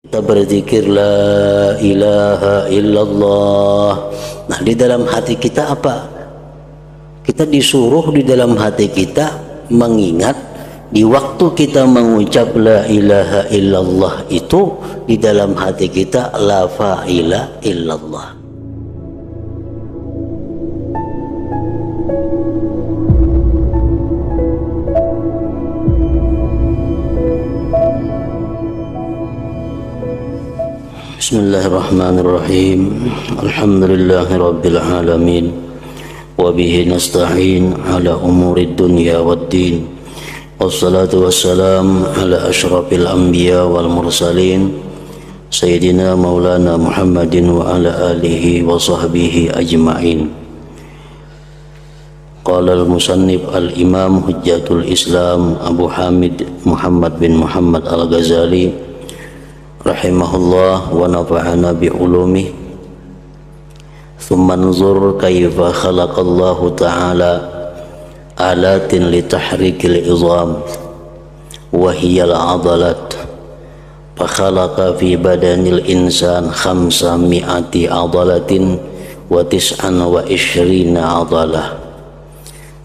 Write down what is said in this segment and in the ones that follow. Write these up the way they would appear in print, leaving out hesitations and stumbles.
Kita berzikir la ilaha illallah. Nah, di dalam hati kita apa? Kita disuruh di dalam hati kita mengingat di waktu kita mengucap la ilaha illallah itu di dalam hati kita la fa'ila illallah. Bismillahirrahmanirrahim. Alhamdulillahi rabbil alamin. Wabihi nasta'in ala umurid dunya waddin. Wassalatu wassalam ala ashrafil anbiya wal mursalin Sayyidina maulana Muhammadin wa ala alihi wa sahbihi ajma'in. Qala al-musannif al-imam hujjatul islam Abu Hamid Muhammad bin Muhammad al-Ghazali rahimahullah wa nafa'ana bi'ulumih. Thumma nzur kayfa khalaqallahu ta'ala alatin litahrikil izam wa hiya al-'adalat fa khalaqa fi badanil insan 500 'adalatin wa 29 'adalah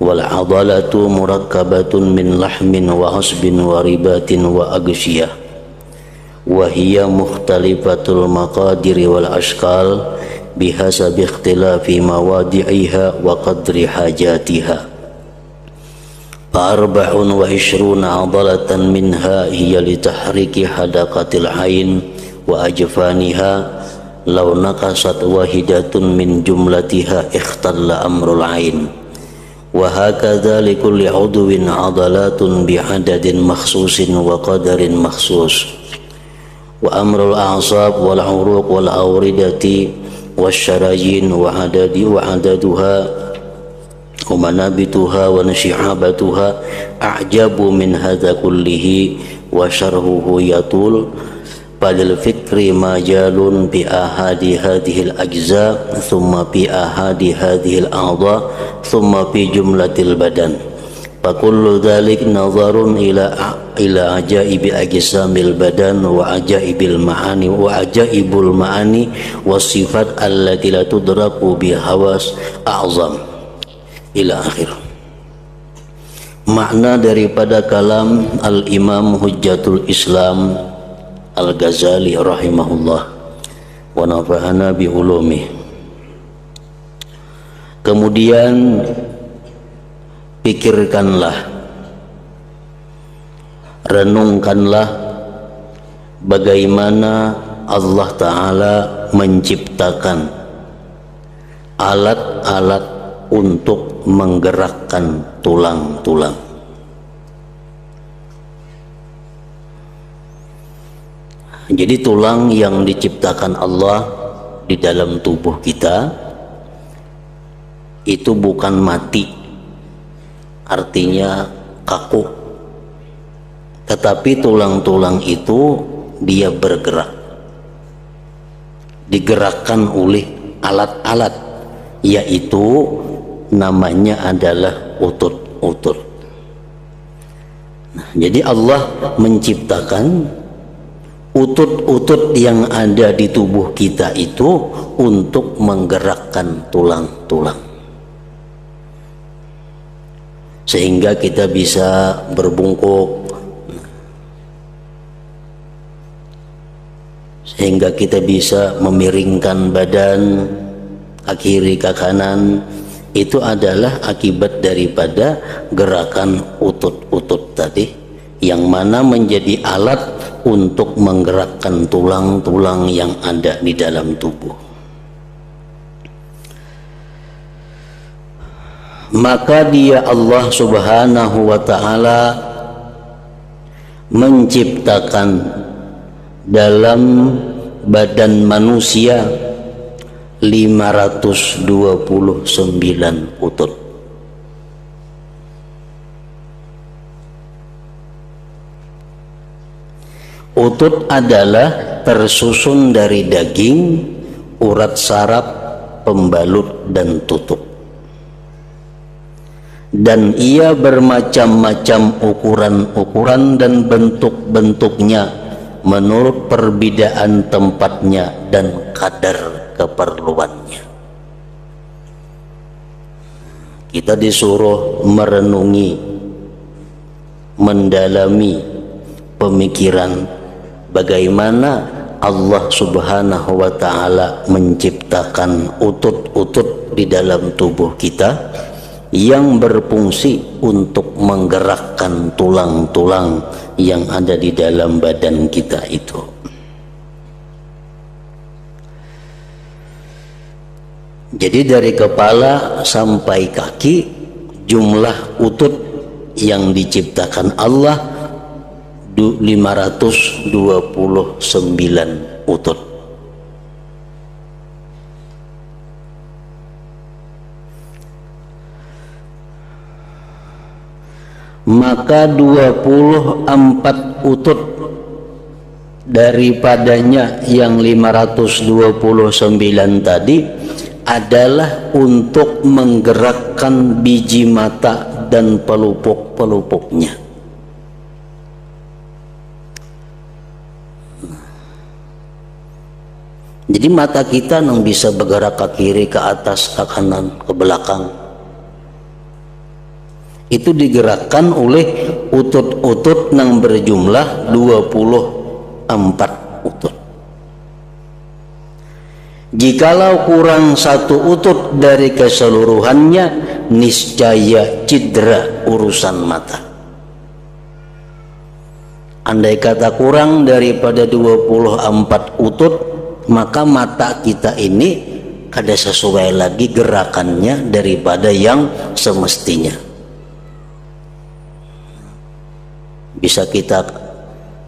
wal 'adalatu murakkabatun min lahmin wa hasbin wa ribatin wa agsyiyah وهي مختلفة المقادير والأشكال بحسب اختلاف مواضعها وقدر حاجاتها. ف24 عضلة منها هي لتحريك حدقة العين وأجفانها. لو نقصت واحدة من جملتها اختل أمر العين. وهكذا لكل عضو عضلات بعدد مخصوص وقدر مخصوص. وأمر الأعصاب والعروق والأوردة والشرايين وعددها ومنابتها ونشعابتها أعجب من هذا كله وشرحه يطول. فللفكر مجال بأحد هذه الأجزاء ثم بأحد هذه الأعضاء ثم بجملة البدن. فكل ذلك نظر إلى عجائب أجسام البدن وعجائب المعاني والصفات التي لا تدرك بحواس أعظم إلى آخر. Makna daripada kalam Al-Imam Hujjatul Islam Al-Ghazali rahimahullah wa nafa'ana bi ulumih. Kemudian pikirkanlah, renungkanlah bagaimana Allah Ta'ala menciptakan alat-alat untuk menggerakkan tulang-tulang. Jadi tulang yang diciptakan Allah di dalam tubuh kita itu bukan mati, artinya kaku, tetapi tulang-tulang itu dia bergerak, digerakkan oleh alat-alat, yaitu namanya adalah utut-utut. Nah, jadi Allah menciptakan utut-utut yang ada di tubuh kita itu untuk menggerakkan tulang-tulang, sehingga kita bisa berbungkuk, sehingga kita bisa memiringkan badan ke kiri ke kanan. Itu adalah akibat daripada gerakan utut-utut tadi, yang mana menjadi alat untuk menggerakkan tulang-tulang yang ada di dalam tubuh. Maka dia Allah Subhanahu wa Ta'ala menciptakan dalam badan manusia 529 utut. Utut adalah tersusun dari daging, urat saraf, pembalut dan tutuk. Dan ia bermacam-macam ukuran-ukuran dan bentuk-bentuknya menurut perbedaan tempatnya dan kadar keperluannya. Kita disuruh merenungi, mendalami pemikiran bagaimana Allah Subhanahu wa Ta'ala menciptakan utut-utut di dalam tubuh kita yang berfungsi untuk menggerakkan tulang-tulang yang ada di dalam badan kita itu. Jadi dari kepala sampai kaki jumlah utut yang diciptakan Allah 529 utut. Maka 24 utut daripadanya yang 529 tadi adalah untuk menggerakkan biji mata dan pelupuk-pelupuknya. Jadi mata kita yang bisa bergerak ke kiri, ke atas, ke kanan, ke belakang, itu digerakkan oleh utut-utut yang berjumlah 24 utut. Jikalau kurang satu utut dari keseluruhannya, niscaya cedera urusan mata. Andai kata kurang daripada 24 utut, maka mata kita ini kada sesuai lagi gerakannya daripada yang semestinya. Bisa kita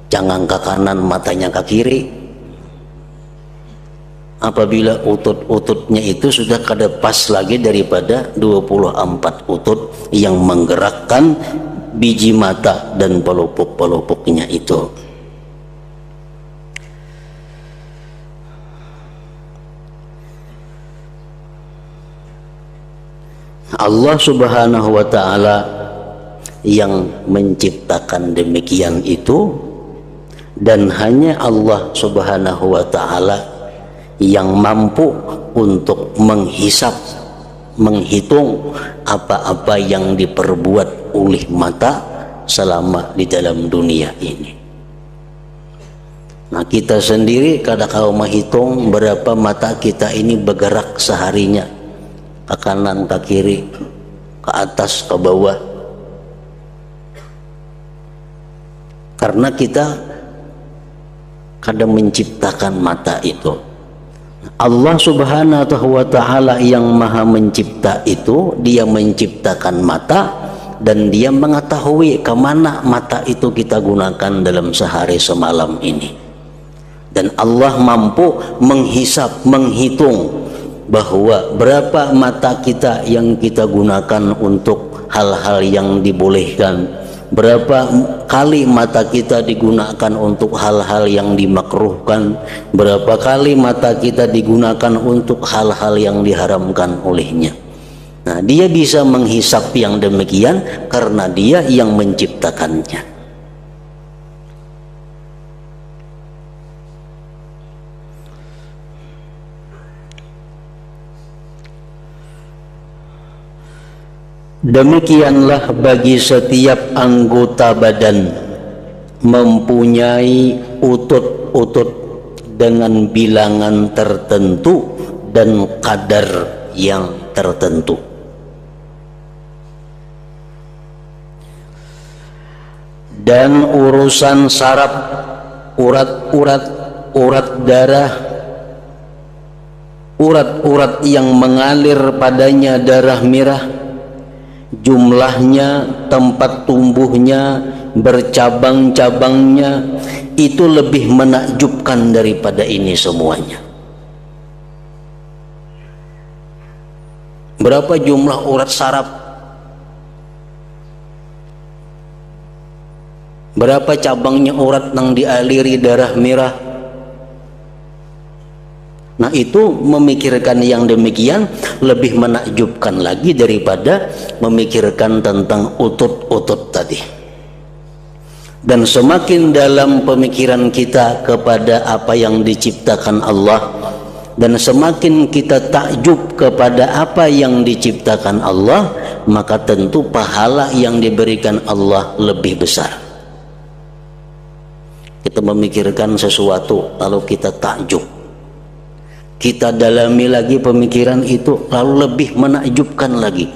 jangan ke kanan, matanya ke kiri. Apabila utut-ututnya itu sudah kada pas lagi daripada 24 utut yang menggerakkan biji mata dan pelupuk-pelupuknya itu. Allah Subhanahu wa Ta'ala yang menciptakan demikian itu, dan hanya Allah Subhanahu wa Ta'ala yang mampu untuk menghisap, menghitung apa-apa yang diperbuat oleh mata selama di dalam dunia ini. Nah, kita sendiri kadang-kadang menghitung berapa mata kita ini bergerak seharinya, ke kanan, ke kiri, ke atas, ke bawah, karena kita kadang menciptakan mata itu. Allah Subhanahu wa Ta'ala yang maha mencipta itu, dia menciptakan mata dan dia mengetahui kemana mata itu kita gunakan dalam sehari semalam ini. Dan Allah mampu menghisap, menghitung bahwa berapa mata kita yang kita gunakan untuk hal-hal yang dibolehkan, berapa kali mata kita digunakan untuk hal-hal yang dimakruhkan, berapa kali mata kita digunakan untuk hal-hal yang diharamkan olehnya. Nah, dia bisa menghisap yang demikian karena dia yang menciptakannya. Demikianlah bagi setiap anggota badan mempunyai utut-utut dengan bilangan tertentu dan kadar yang tertentu. Dan urusan saraf, urat darah, urat-urat yang mengalir padanya darah merah, jumlahnya, tempat tumbuhnya, bercabang-cabangnya, itu lebih menakjubkan daripada ini semuanya. Berapa jumlah urat saraf? Berapa cabangnya urat yang dialiri darah merah? Nah, itu memikirkan yang demikian lebih menakjubkan lagi daripada memikirkan tentang utut-utut tadi. Dan semakin dalam pemikiran kita kepada apa yang diciptakan Allah, dan semakin kita takjub kepada apa yang diciptakan Allah, maka tentu pahala yang diberikan Allah lebih besar. Kita memikirkan sesuatu lalu kita takjub, kita dalami lagi pemikiran itu lalu lebih menakjubkan lagi.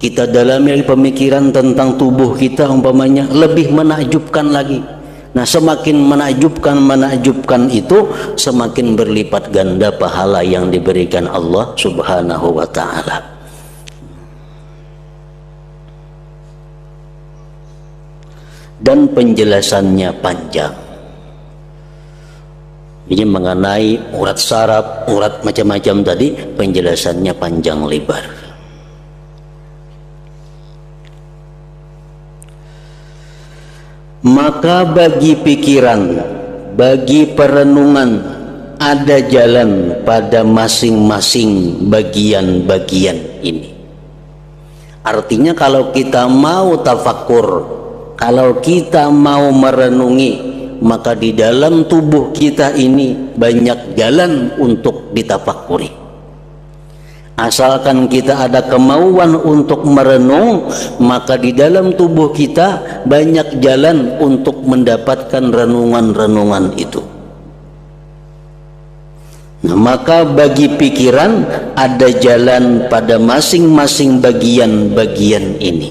Kita dalami lagi pemikiran tentang tubuh kita umpamanya, lebih menakjubkan lagi. Nah, semakin menakjubkan itu, semakin berlipat ganda pahala yang diberikan Allah Subhanahu wa ta'ala. Dan penjelasannya panjang. Ini mengenai urat saraf, urat macam-macam tadi, penjelasannya panjang lebar. Maka bagi pikiran, bagi perenungan, ada jalan pada masing-masing bagian-bagian ini. Artinya kalau kita mau tafakkur, kalau kita mau merenungi, maka di dalam tubuh kita ini banyak jalan untuk ditafakuri. Asalkan kita ada kemauan untuk merenung, maka di dalam tubuh kita banyak jalan untuk mendapatkan renungan-renungan itu. Nah, maka bagi pikiran ada jalan pada masing-masing bagian-bagian ini.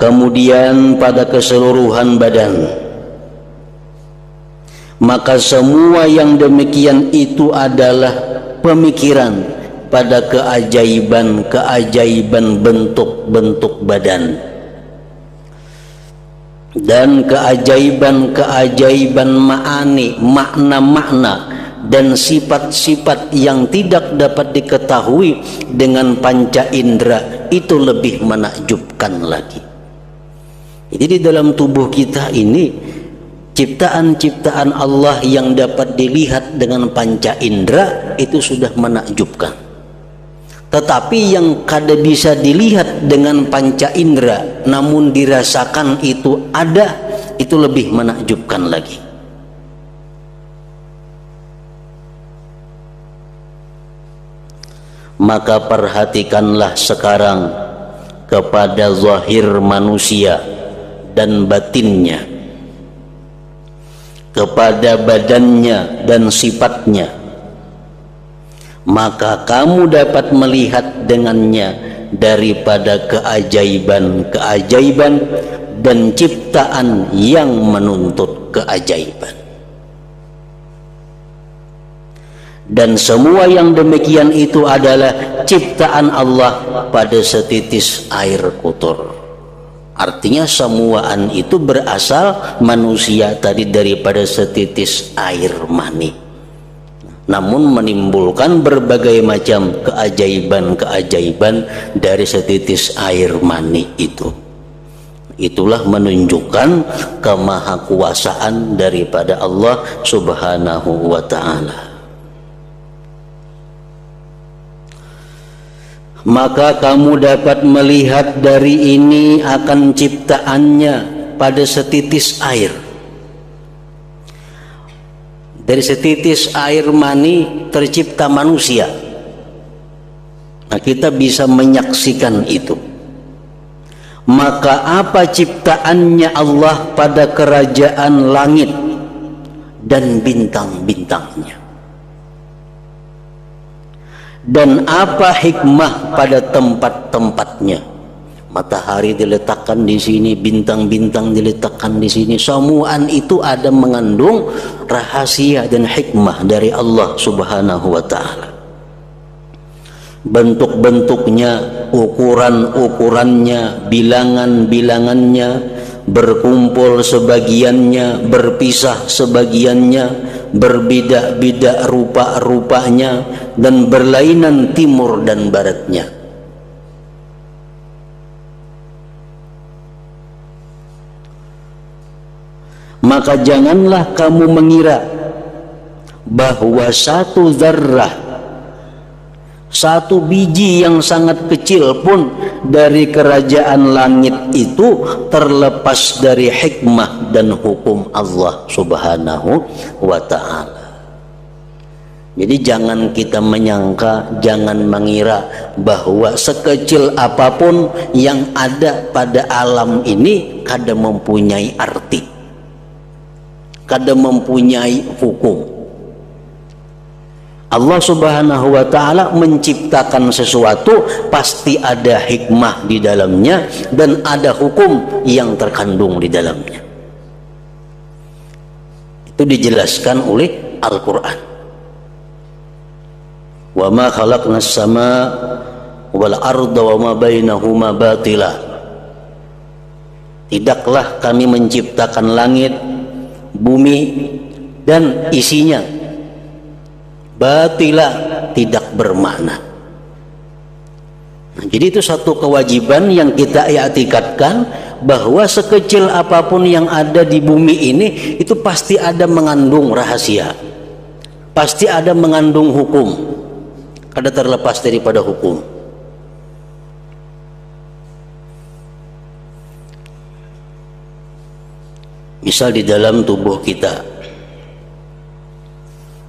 Kemudian pada keseluruhan badan, maka semua yang demikian itu adalah pemikiran pada keajaiban-keajaiban bentuk-bentuk badan dan keajaiban-keajaiban ma'ani, makna-makna dan sifat-sifat yang tidak dapat diketahui dengan panca indera, itu lebih menakjubkan lagi. Jadi di dalam tubuh kita ini ciptaan-ciptaan Allah yang dapat dilihat dengan panca indera itu sudah menakjubkan. Tetapi yang kada bisa dilihat dengan panca indera namun dirasakan itu ada, itu lebih menakjubkan lagi. Maka perhatikanlah sekarang kepada zahir manusia dan batinnya, kepada badannya dan sifatnya, maka kamu dapat melihat dengannya daripada keajaiban-keajaiban dan ciptaan yang menuntut keajaiban. Dan semua yang demikian itu adalah ciptaan Allah pada setitis air kotor. Artinya semuaan itu berasal manusia tadi daripada setitis air mani, namun menimbulkan berbagai macam keajaiban-keajaiban dari setitis air mani itu. Itulah menunjukkan kemahakuasaan daripada Allah Subhanahu wa ta'ala. Maka kamu dapat melihat dari ini akan ciptaannya pada setitis air. Dari setitis air mani tercipta manusia. Nah, kita bisa menyaksikan itu. Maka apa ciptaannya Allah pada kerajaan langit dan bintang-bintangnya? Dan apa hikmah pada tempat-tempatnya? Matahari diletakkan di sini, bintang-bintang diletakkan di sini. Semuaan itu ada mengandung rahasia dan hikmah dari Allah Subhanahu wa ta'ala. Bentuk-bentuknya, ukuran-ukurannya, bilangan-bilangannya, berkumpul sebagiannya, berpisah sebagiannya, berbeda-beda rupa-rupanya, dan berlainan timur dan baratnya. Maka janganlah kamu mengira bahwa satu zarrah Satu biji yang sangat kecil pun dari kerajaan langit itu terlepas dari hikmah dan hukum Allah Subhanahu wa ta'ala. Jadi jangan kita menyangka, jangan mengira bahwa sekecil apapun yang ada pada alam ini kada mempunyai arti, kada mempunyai hukum. Allah Subhanahu wa ta'ala menciptakan sesuatu pasti ada hikmah di dalamnya dan ada hukum yang terkandung di dalamnya. Itu dijelaskan oleh Al-Quran. Wa ma khalaqnas samaa wal arda wa ma bainahuma batila. Tidaklah kami menciptakan langit, bumi dan isinya batila, tidak bermakna. Nah, jadi itu satu kewajiban yang kita i'tikadkan, bahwa sekecil apapun yang ada di bumi ini itu pasti ada mengandung rahasia, pasti ada mengandung hukum, kada terlepas daripada hukum. Misal di dalam tubuh kita,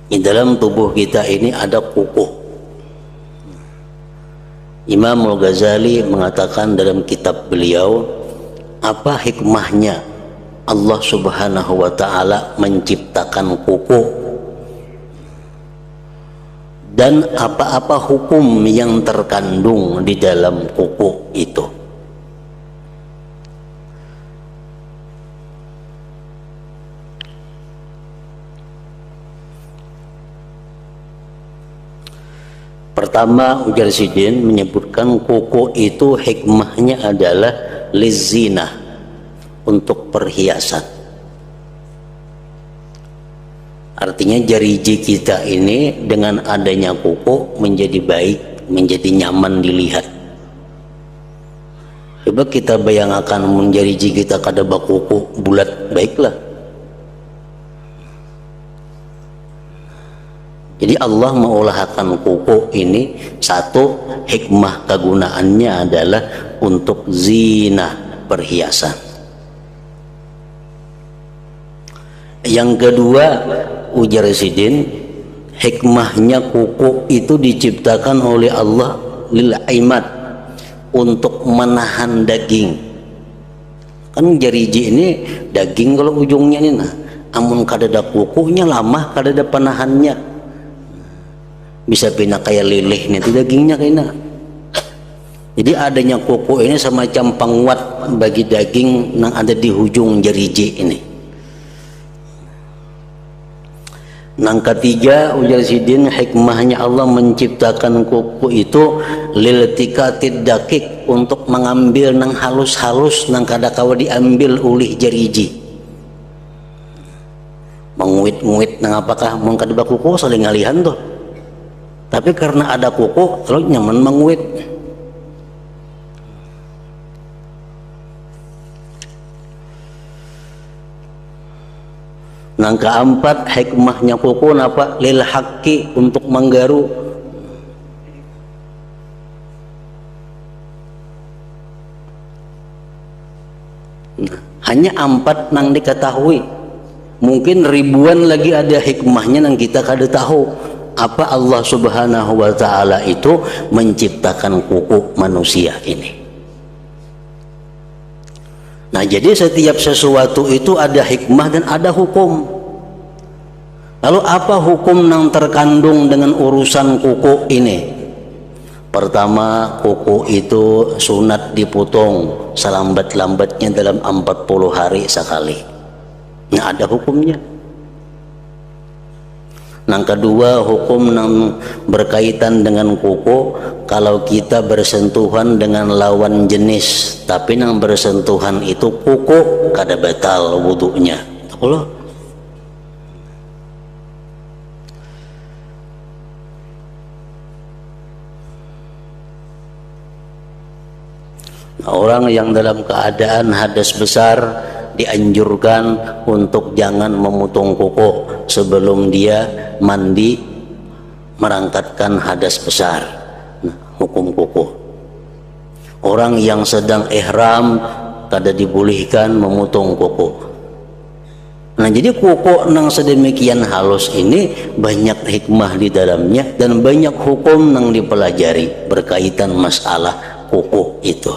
di dalam tubuh kita ini ada kuku. Imam Al-Ghazali mengatakan dalam kitab beliau, apa hikmahnya Allah Subhanahu wa ta'ala menciptakan kuku, dan apa-apa hukum yang terkandung di dalam kuku itu. Pertama, ujar Sidin menyebutkan kuku itu hikmahnya adalah lizina, untuk perhiasan. Artinya jariji kita ini dengan adanya kuku menjadi baik, menjadi nyaman dilihat. Coba kita bayangkan menjariji kita kada bakuku bulat, baiklah. Jadi Allah mengolahkan kuku ini, satu hikmah kegunaannya adalah untuk zina, perhiasan. Yang kedua, ujar Sidin, hikmahnya kuku itu diciptakan oleh Allah lil aimat, untuk menahan daging. Kan jariji ini daging kalau ujungnya ini, nah, amun kada ada kukunya lama kada ada penahannya. Bisa pindah kayak leleh nih itu dagingnya kayaknya. Jadi adanya kuku ini semacam penguat bagi daging yang ada di ujung jariji ini. Yang ketiga, ujar Sidin, hikmahnya Allah menciptakan kuku itu lil tikatid dakik, untuk mengambil nang halus-halus nang kada kawa diambil oleh jariji. Menguit-nguit nang apakah mun kada kuku saling ngalihan tuh. Tapi karena ada kuku, kalau nyaman menguit. Yang keempat, hikmahnya kuku apa? Lil haqqi, untuk menggaru. Nah, hanya 4 nang diketahui. Mungkin ribuan lagi ada hikmahnya yang kita kada tahu. Apa Allah Subhanahu wa ta'ala itu menciptakan kuku manusia ini. Nah, jadi setiap sesuatu itu ada hikmah dan ada hukum. Lalu apa hukum yang terkandung dengan urusan kuku ini? Pertama, kuku itu sunat dipotong selambat-lambatnya dalam 40 hari sekali. Nah, ada hukumnya. Yang kedua, hukum yang berkaitan dengan kuku, kalau kita bersentuhan dengan lawan jenis tapi yang bersentuhan itu kuku, kada batal wudunya. Allah. Nah, orang yang dalam keadaan hadas besar dianjurkan untuk jangan memotong kuku sebelum dia mandi merangkatkan hadas besar. hukum kuku. Orang yang sedang ihram kada dibolehkan memotong kuku. Nah, jadi kuku nang sedemikian halus ini banyak hikmah di dalamnya dan banyak hukum nang dipelajari berkaitan masalah kuku itu.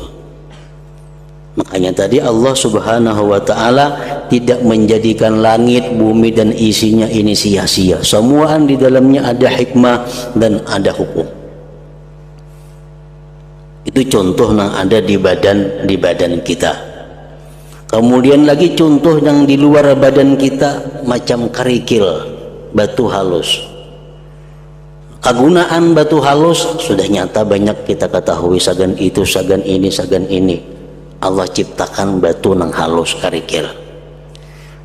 Makanya tadi Allah Subhanahu wa ta'ala tidak menjadikan langit, bumi dan isinya ini sia-sia. Semuaan di dalamnya ada hikmah dan ada hukum. Itu contoh yang ada di badan kita. Kemudian lagi contoh yang di luar badan kita macam kerikil, batu halus. Kegunaan batu halus sudah nyata banyak kita ketahui, sagan itu, sagan ini, sagan ini. Allah ciptakan batu nang halus kerikil.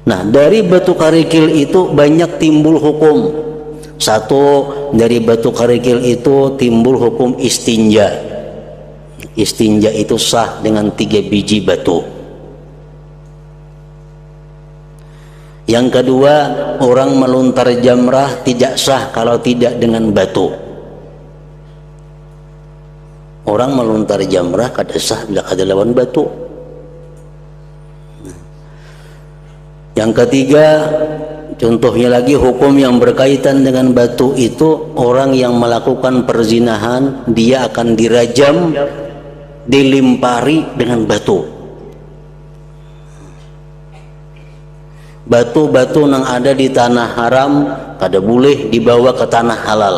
Nah, dari batu kerikil itu banyak timbul hukum. Satu, dari batu kerikil itu timbul hukum istinja. Istinja itu sah dengan 3 biji batu. Yang kedua, orang melontar jamrah tidak sah kalau tidak dengan batu. Orang melontar jamrah kada sah bila kada lawan batu. Yang ketiga, contohnya lagi hukum yang berkaitan dengan batu itu, orang yang melakukan perzinahan dia akan dirajam, dilimpari dengan batu. Batu-batu yang ada di tanah haram kada boleh dibawa ke tanah halal.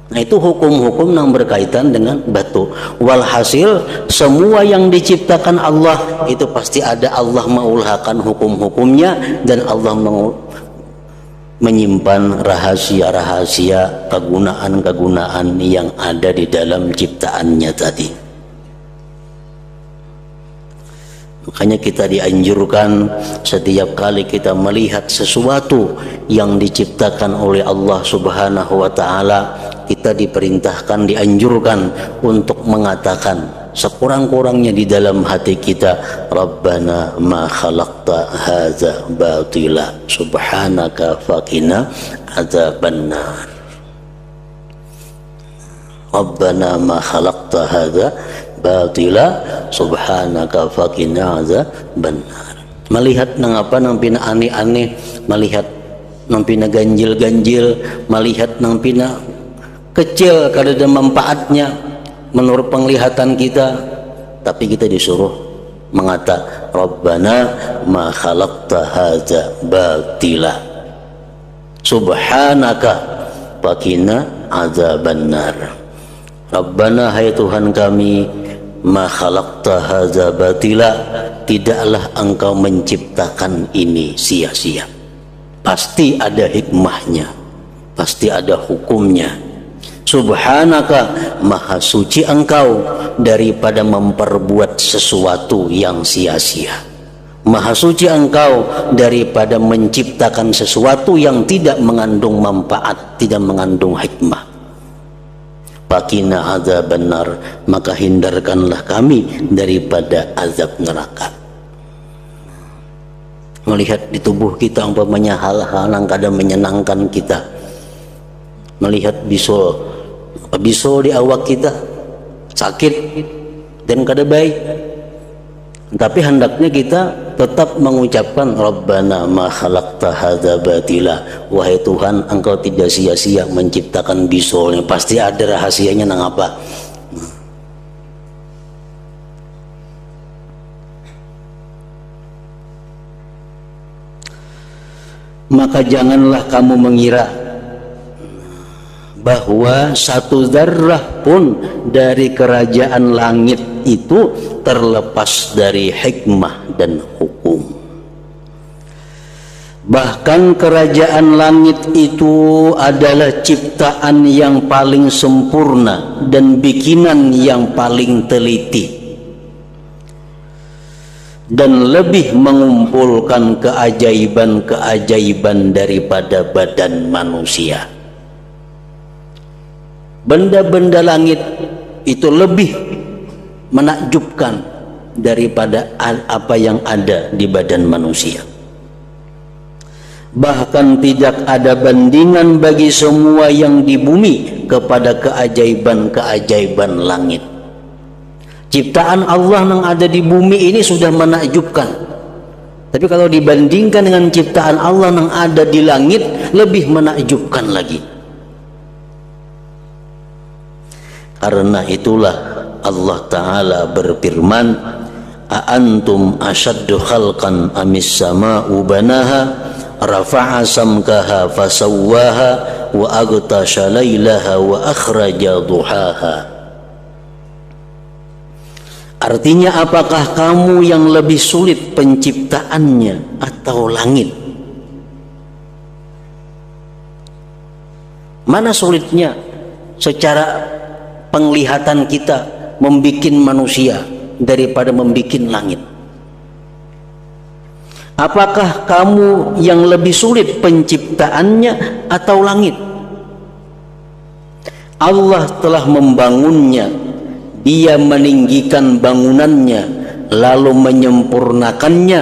Nah, itu hukum-hukum yang berkaitan dengan batu. Walhasil semua yang diciptakan Allah itu pasti ada Allah mengulhakan hukum-hukumnya, dan Allah menyimpan rahasia-rahasia kegunaan-kegunaan yang ada di dalam ciptaannya tadi. Makanya kita dianjurkan setiap kali kita melihat sesuatu yang diciptakan oleh Allah Subhanahu wa ta'ala, kita diperintahkan, dianjurkan untuk mengatakan sekurang-kurangnya di dalam hati kita, Rabbana ma khalaqta hadza batila subhanaka faqina adzabannar. Rabbana ma khalaqta hadza batila subhanaka faqina adzabannar. Melihat nang apa nang pina aneh-aneh, melihat nang pina ganjil-ganjil, melihat nang pina kecil kada ada manfaatnya menurut penglihatan kita, tapi kita disuruh mengata Rabbana ma khalaqta hadza batila subhanaka faqina adzabannar. Rabbana, hai Tuhan kami, ma khalaqta hadza batila, tidaklah engkau menciptakan ini sia-sia. Pasti ada hikmahnya, pasti ada hukumnya. Subhanaka, maha suci engkau daripada memperbuat sesuatu yang sia-sia. Maha suci engkau daripada menciptakan sesuatu yang tidak mengandung manfaat, tidak mengandung hikmah. Faqina adzabannar, maka hindarkanlah kami daripada azab neraka. Melihat di tubuh kita umpamanya hal-hal yang kadang menyenangkan kita, melihat bisul di awak kita sakit dan kada baik, tapi hendaknya kita tetap mengucapkan Rabbana ma khalaqta hadza batila, wahai Tuhan engkau tidak sia-sia menciptakan bisulnya, pasti ada rahasianya nang apa. Maka janganlah kamu mengira bahwa satu zarrah pun dari kerajaan langit itu terlepas dari hikmah dan hukum. Bahkan kerajaan langit itu adalah ciptaan yang paling sempurna dan bikinan yang paling teliti, dan lebih mengumpulkan keajaiban-keajaiban daripada badan manusia. Benda-benda langit itu lebih menakjubkan daripada apa yang ada di badan manusia. Bahkan tidak ada bandingan bagi semua yang di bumi kepada keajaiban-keajaiban langit. Ciptaan Allah yang ada di bumi ini sudah menakjubkan, tapi kalau dibandingkan dengan ciptaan Allah yang ada di langit, lebih menakjubkan lagi. Karena itulah Allah Ta'ala berfirman, "A'antum asyaddu khalqan amis sama'u banaha rafa'a samkaha fasawwaha wa aghtasha lailaha wa akhraja duhaha." Artinya, apakah kamu yang lebih sulit penciptaannya atau langit? Mana sulitnya secara penglihatan kita membikin manusia daripada membikin langit? Apakah kamu yang lebih sulit penciptaannya atau langit? Allah telah membangunnya, Dia meninggikan bangunannya, lalu menyempurnakannya,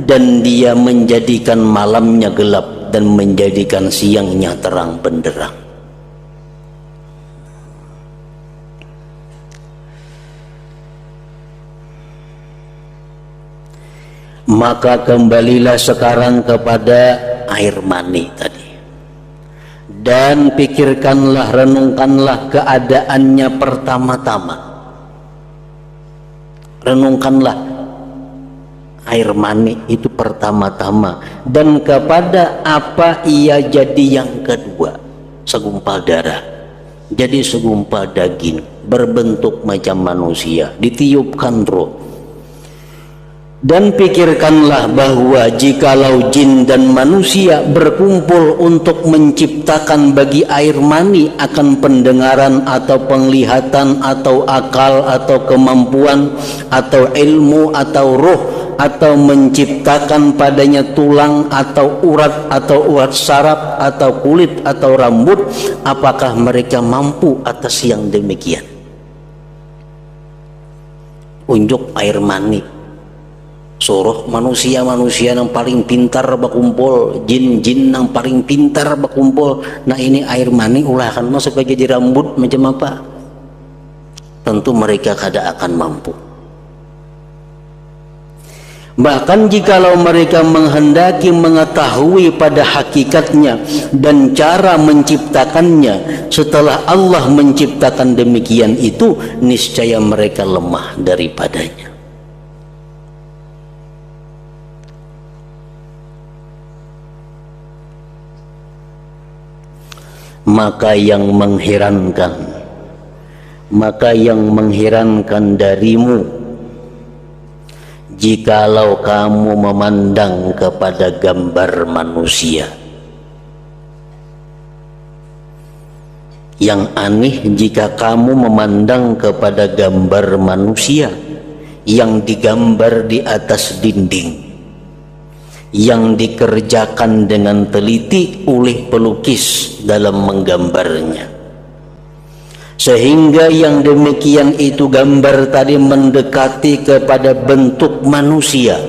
dan Dia menjadikan malamnya gelap dan menjadikan siangnya terang benderang. Maka kembalilah sekarang kepada air mani tadi, dan pikirkanlah, renungkanlah keadaannya pertama-tama. Renungkanlah air mani itu pertama-tama, dan kepada apa ia jadi yang kedua. Segumpal darah jadi segumpal daging, berbentuk macam manusia, ditiupkan roh. Dan pikirkanlah bahwa jikalau jin dan manusia berkumpul untuk menciptakan bagi air mani akan pendengaran atau penglihatan atau akal atau kemampuan atau ilmu atau roh, atau menciptakan padanya tulang atau urat saraf atau kulit atau rambut, apakah mereka mampu atas yang demikian? Unjuk air mani, suruh manusia-manusia yang paling pintar berkumpul, jin-jin yang paling pintar berkumpul. Nah, ini air mani ulah akan masuk jadi rambut macam apa? Tentu mereka kada akan mampu. Bahkan jikalau mereka menghendaki mengetahui pada hakikatnya dan cara menciptakannya setelah Allah menciptakan demikian itu, niscaya mereka lemah daripadanya. Maka yang mengherankan darimu, jikalau kamu memandang kepada gambar manusia. Yang aneh jika kamu memandang kepada gambar manusia yang digambar di atas dinding, yang dikerjakan dengan teliti oleh pelukis dalam menggambarnya, sehingga yang demikian itu gambar tadi mendekati kepada bentuk manusia,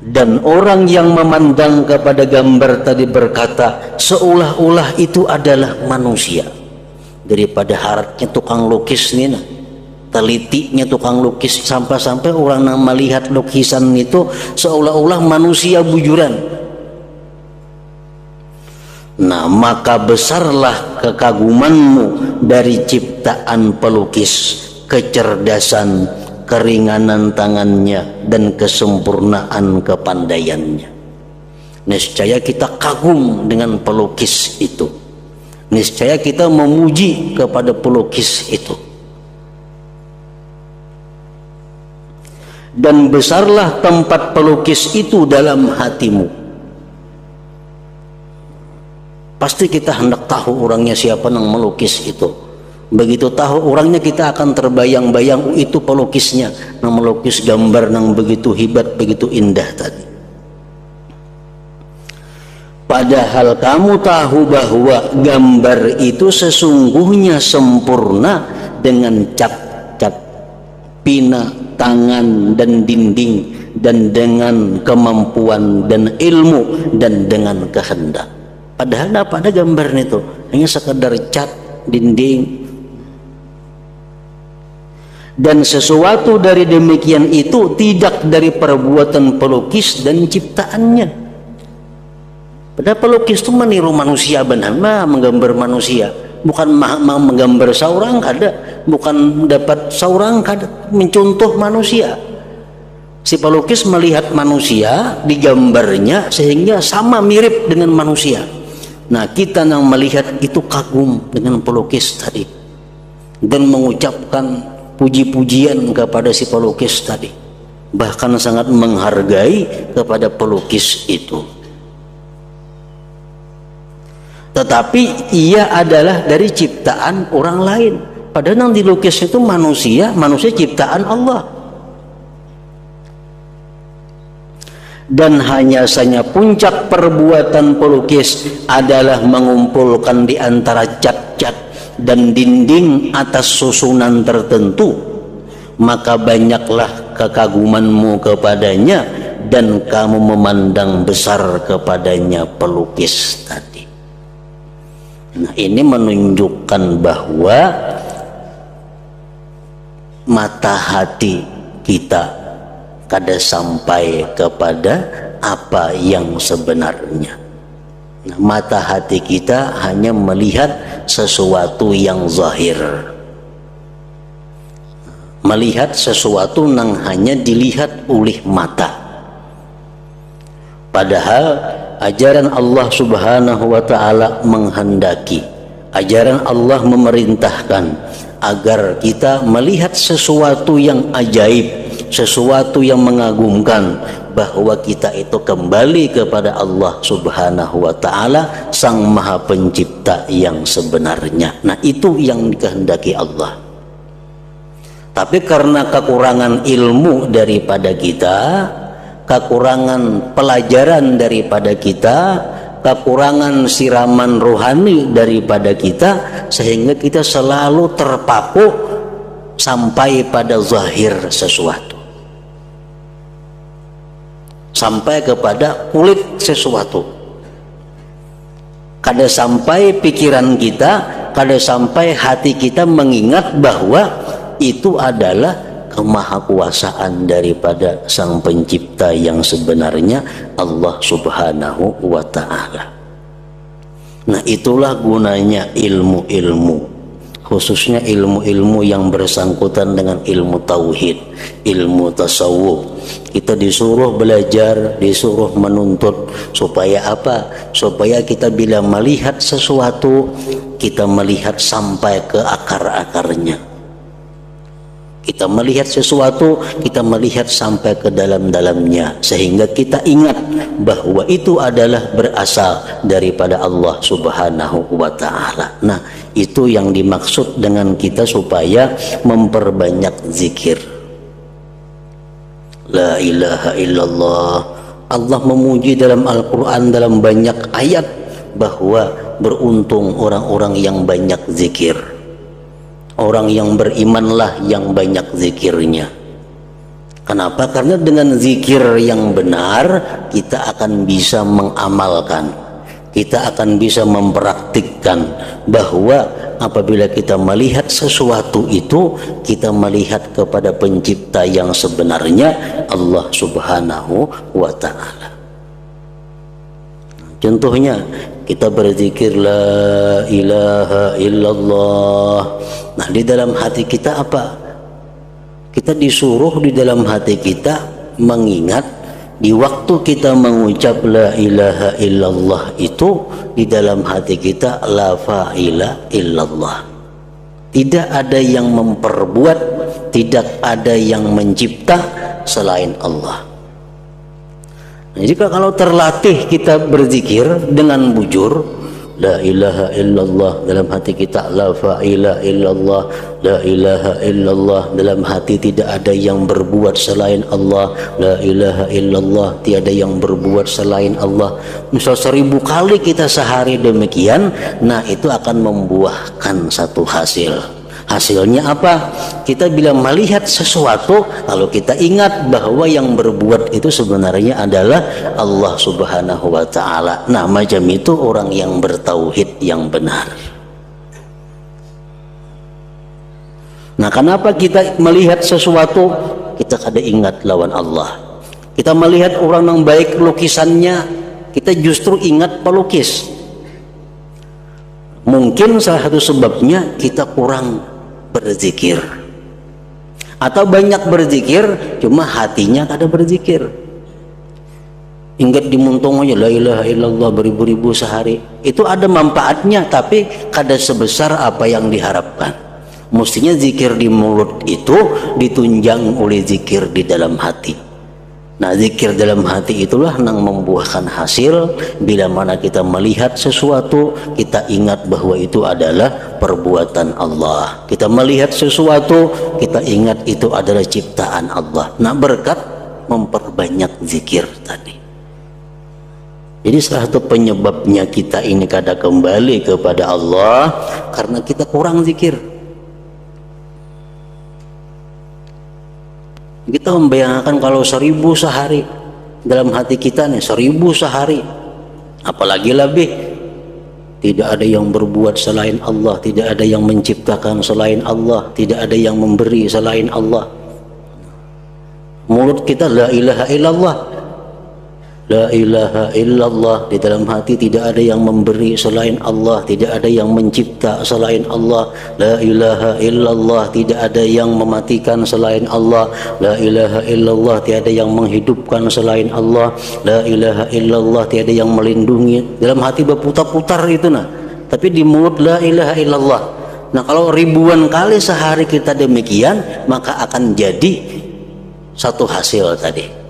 dan orang yang memandang kepada gambar tadi berkata seolah-olah itu adalah manusia. Daripada haratnya tukang lukis nih, telitinya tukang lukis, sampai-sampai orang yang melihat lukisan itu seolah-olah manusia bujuran. Nah, maka besarlah kekagumanmu dari ciptaan pelukis, kecerdasan, keringanan tangannya, dan kesempurnaan kepandaiannya. Niscaya kita kagum dengan pelukis itu. Niscaya kita memuji kepada pelukis itu. Dan besarlah tempat pelukis itu dalam hatimu. Pasti kita hendak tahu orangnya siapa yang melukis itu. Begitu tahu orangnya, kita akan terbayang-bayang itu pelukisnya, yang melukis gambar yang begitu hebat, begitu indah tadi. Padahal kamu tahu bahwa gambar itu sesungguhnya sempurna dengan cat-cat, pina, tangan, dan dinding, dan dengan kemampuan dan ilmu dan dengan kehendak. Padahal apa ada gambar itu hanya sekedar cat dinding. Dan sesuatu dari demikian itu tidak dari perbuatan pelukis dan ciptaannya. Padahal pelukis itu meniru manusia benar, menggambar manusia, bukan menggambar saurang kada, bukan dapat saurang kada, mencontoh manusia. Si pelukis melihat manusia digambarnya sehingga sama mirip dengan manusia. Nah, kita yang melihat itu kagum dengan pelukis tadi dan mengucapkan puji-pujian kepada si pelukis tadi, bahkan sangat menghargai kepada pelukis itu. Tetapi ia adalah dari ciptaan orang lain, padahal yang dilukis itu manusia ciptaan Allah. Dan hanya saja puncak perbuatan pelukis adalah mengumpulkan di antara cat-cat dan dinding atas susunan tertentu, maka banyaklah kekagumanmu kepadanya dan kamu memandang besar kepadanya pelukis tadi. Nah, ini menunjukkan bahwa mata hati kita kada sampai kepada apa yang sebenarnya. Nah, mata hati kita hanya melihat sesuatu yang zahir, melihat sesuatu yang hanya dilihat oleh mata. Padahal ajaran Allah Subhanahu wa ta'ala menghendaki, ajaran Allah memerintahkan agar kita melihat sesuatu yang ajaib, sesuatu yang mengagumkan, bahwa kita itu kembali kepada Allah Subhanahu wa ta'ala, Sang Maha Pencipta yang sebenarnya. Nah, itu yang dikehendaki Allah. Tapi karena kekurangan ilmu daripada kita, kekurangan pelajaran daripada kita, kekurangan siraman rohani daripada kita, sehingga kita selalu terpaku sampai pada zahir sesuatu, sampai kepada kulit sesuatu. Kada sampai pikiran kita, kada sampai hati kita mengingat bahwa itu adalah kemahakuasaan daripada Sang Pencipta yang sebenarnya, Allah Subhanahu wa ta'ala. Nah, itulah gunanya ilmu-ilmu, khususnya ilmu-ilmu yang bersangkutan dengan ilmu tauhid, ilmu tasawuf. Kita disuruh belajar, disuruh menuntut, supaya apa? Supaya kita bila melihat sesuatu, kita melihat sampai ke akar-akarnya. Kita melihat sesuatu, kita melihat sampai ke dalam-dalamnya, sehingga kita ingat bahwa itu adalah berasal daripada Allah Subhanahu wa ta'ala. Nah, itu yang dimaksud dengan kita supaya memperbanyak zikir. La ilaha illallah. Allah memuji dalam Al-Quran dalam banyak ayat bahwa beruntung orang-orang yang banyak zikir. Orang yang berimanlah yang banyak zikirnya. Kenapa? Karena dengan zikir yang benar kita akan bisa mengamalkan, kita akan bisa mempraktikkan bahwa apabila kita melihat sesuatu itu, kita melihat kepada Pencipta yang sebenarnya, Allah Subhanahu wa ta'ala. Contohnya kita berzikir la ilaha illallah. Nah, di dalam hati kita apa? Kita disuruh di dalam hati kita mengingat, di waktu kita mengucap la ilaha illallah itu, di dalam hati kita la fa'ila illallah. Tidak ada yang memperbuat, tidak ada yang mencipta selain Allah. Nah, jika kalau terlatih kita berzikir dengan bujur la ilaha illallah, dalam hati kita la fa'ila illallah, la ilaha illallah, dalam hati tidak ada yang berbuat selain Allah, la ilaha illallah, tiada yang berbuat selain Allah. Misal 1000 kali kita sehari demikian, nah itu akan membuahkan satu hasil. Hasilnya apa? Kita bila melihat sesuatu lalu kita ingat bahwa yang berbuat itu sebenarnya adalah Allah Subhanahu wa taala. Nah, macam itu orang yang bertauhid yang benar. Nah, kenapa kita melihat sesuatu kita kada ingat lawan Allah? Kita melihat orang yang baik lukisannya, kita justru ingat pelukis. Mungkin salah satu sebabnya kita kurang berzikir, atau banyak berzikir cuma hatinya kada berzikir. Ingat dimuntung aja la ilaha illallah beribu-ribu sehari, itu ada manfaatnya tapi kada sebesar apa yang diharapkan. Mestinya zikir di mulut itu ditunjang oleh zikir di dalam hati. Nah, zikir dalam hati itulah yang membuahkan hasil. Bila mana kita melihat sesuatu, kita ingat bahwa itu adalah perbuatan Allah. Kita melihat sesuatu, kita ingat itu adalah ciptaan Allah. Nah, berkat memperbanyak zikir tadi. Jadi salah satu penyebabnya kita ini kada kembali kepada Allah karena kita kurang zikir. Kita membayangkan kalau 1000 sehari dalam hati kita nih, 1000 sehari, apalagi lebih. Tidak ada yang berbuat selain Allah, tidak ada yang menciptakan selain Allah, tidak ada yang memberi selain Allah. Mulut kita la ilaha illallah, la ilaha illallah. Di dalam hati tidak ada yang memberi selain Allah, tidak ada yang mencipta selain Allah. La ilaha illallah, tidak ada yang mematikan selain Allah. La ilaha illallah, tiada yang menghidupkan selain Allah. La ilaha illallah, tiada yang melindungi. Dalam hati berputar-putar itu nah, tapi di mulut la ilaha illallah. Nah, kalau ribuan kali sehari kita demikian, maka akan jadi satu hasil tadi.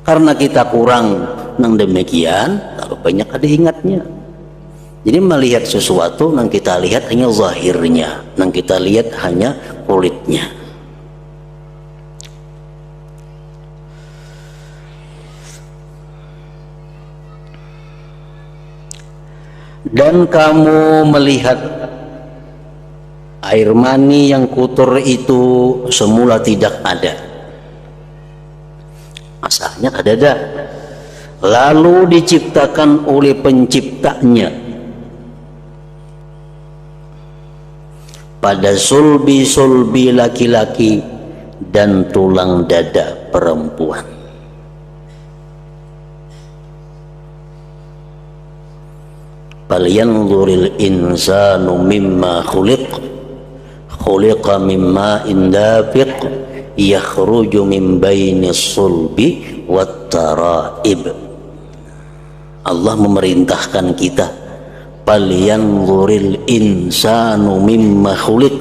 Karena kita kurang nang demikian, lalu banyak ada ingatnya. Jadi melihat sesuatu nang kita lihat hanya zahirnya, nang kita lihat hanya kulitnya. Dan kamu melihat air mani yang kotor itu semula tidak ada. Asalnya ada, lalu diciptakan oleh penciptanya pada sulbi laki-laki dan tulang dada perempuan. Falyanzuril insanu mimma khuliqa mimma indafiq yakhruju min bainis sulbi wat taraib. Allah memerintahkan kita, falyanzuril insanu mimma khuliq,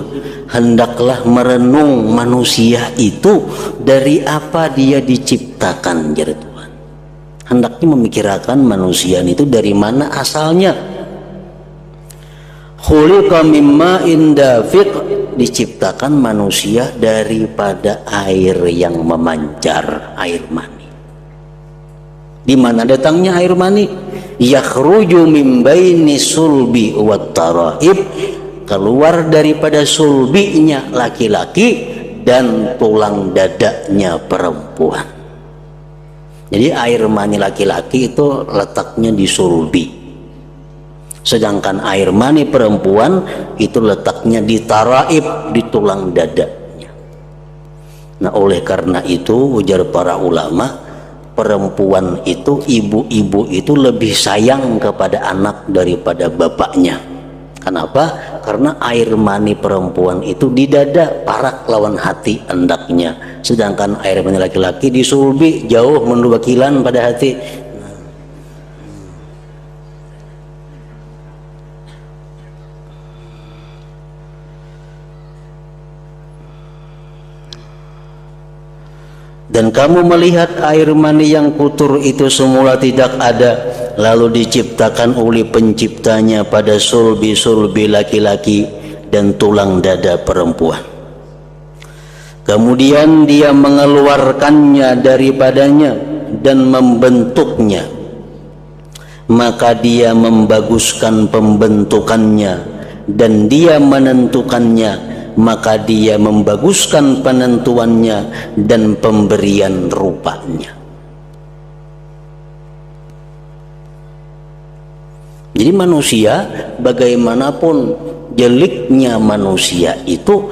hendaklah merenung manusia itu dari apa dia diciptakan, jadi Tuhan. Hendaknya memikirkan manusia itu dari mana asalnya. Khuliqa mimma indafiq, diciptakan manusia daripada air yang memancar, air mani. Di mana datangnya air mani? Yakhruju min baini sulbi wat taraib, keluar daripada sulbinya laki-laki dan tulang dadanya perempuan. Jadi air mani laki-laki itu letaknya di sulbi, sedangkan air mani perempuan itu letaknya di taraib, di tulang dadanya. Nah, oleh karena itu ujar para ulama, perempuan itu, ibu-ibu itu lebih sayang kepada anak daripada bapaknya. Kenapa? Karena air mani perempuan itu di dada, parak lawan hati hendaknya, sedangkan air mani laki-laki di sulbi, jauh menduakilan pada hati. Dan kamu melihat air mani yang kotor itu semula tidak ada, lalu diciptakan oleh penciptanya pada sulbi laki-laki dan tulang dada perempuan. Kemudian dia mengeluarkannya daripadanya dan membentuknya, maka dia membaguskan pembentukannya dan dia menentukannya, maka dia membaguskan penentuannya dan pemberian rupanya. Jadi manusia, bagaimanapun jeleknya manusia itu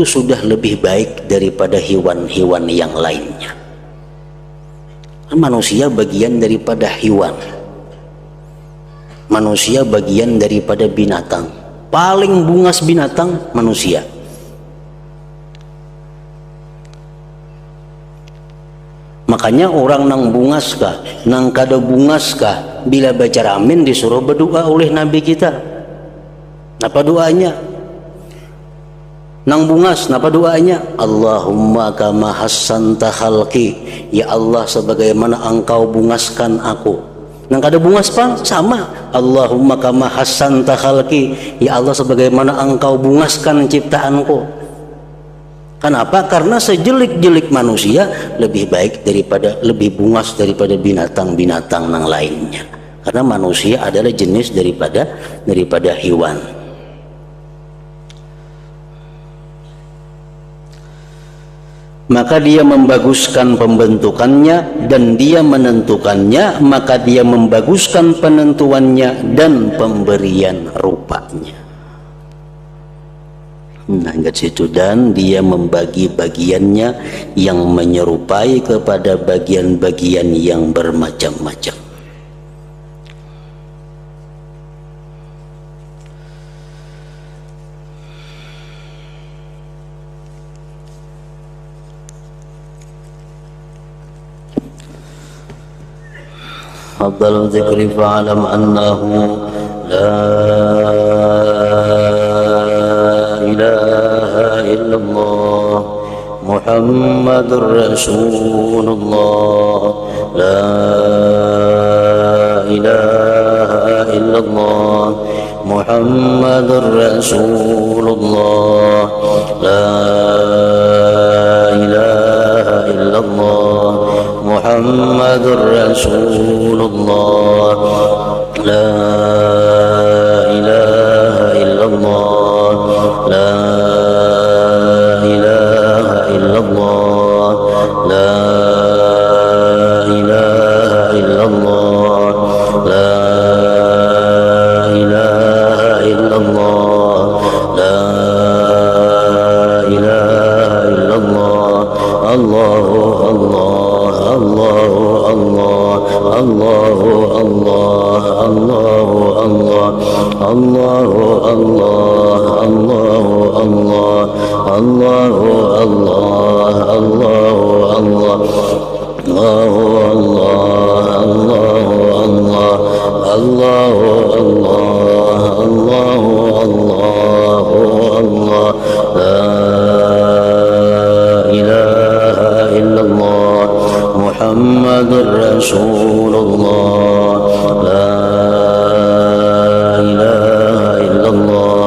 sudah lebih baik daripada hewan-hewan yang lainnya. Manusia bagian daripada hewan, manusia bagian daripada binatang. Paling bungas binatang manusia. Makanya orang nang bungas kah, nang kada bungas kah, bila baca ramin disuruh berdoa oleh Nabi kita. Apa doanya? Nang bungas, napa doanya? Allahumma kama hassanta khalqi, ya Allah sebagaimana engkau bungaskan aku. Nang kada bungas pang sama, Allahumma kama hassanta khalqi, ya Allah sebagaimana engkau bungaskan ciptaanku. Kenapa? Karena sejelek-jelek manusia lebih baik daripada, lebih bungas daripada binatang-binatang yang lainnya. Karena manusia adalah jenis daripada hewan. Maka dia membaguskan pembentukannya dan dia menentukannya, maka dia membaguskan penentuannya dan pemberian rupanya. Nah, ingat situ, dan dia membagi bagiannya yang menyerupai kepada bagian-bagian yang bermacam-macam. Afdal dzikri fa'alam annahu la ilaha illallah Muhammadur Rasulullah, la ilaha illallah Muhammadur Rasulullah, la ilaha illallah Muhammadur Rasulullah, la ilaha illallah, la ilaha illallah, la ilaha illallah, la ilaha illallah, la ilaha illallah. Allahu Allah, Allahu Allah, Allahu Allah, Allahu Allah, Allahu Allah, Allahu Allah, Allahu Allah, Allahu Allah, Allahu Allah, Allahu Allah, Allahu Allah, Allahu Allah, la ilaha illallah Muhammadur Rasulullah, la ilaha illallah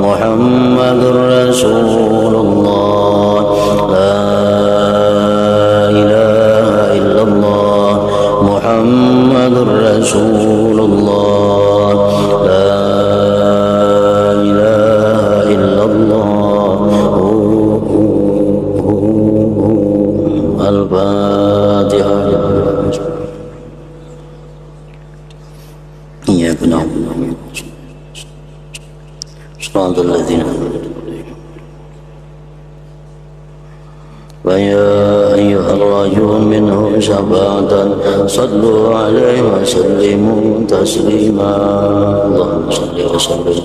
Muhammadur Rasulullah, la ilaha illallah Muhammadur Rasulullah, la ilaha illallah. Al-Fatiha. Iya benar. Shiratal ladzina wa ya ayyuhal rajul minhu syafa'atan sallu alaihi wa sallimu taslima. Allahumma salli wa sallim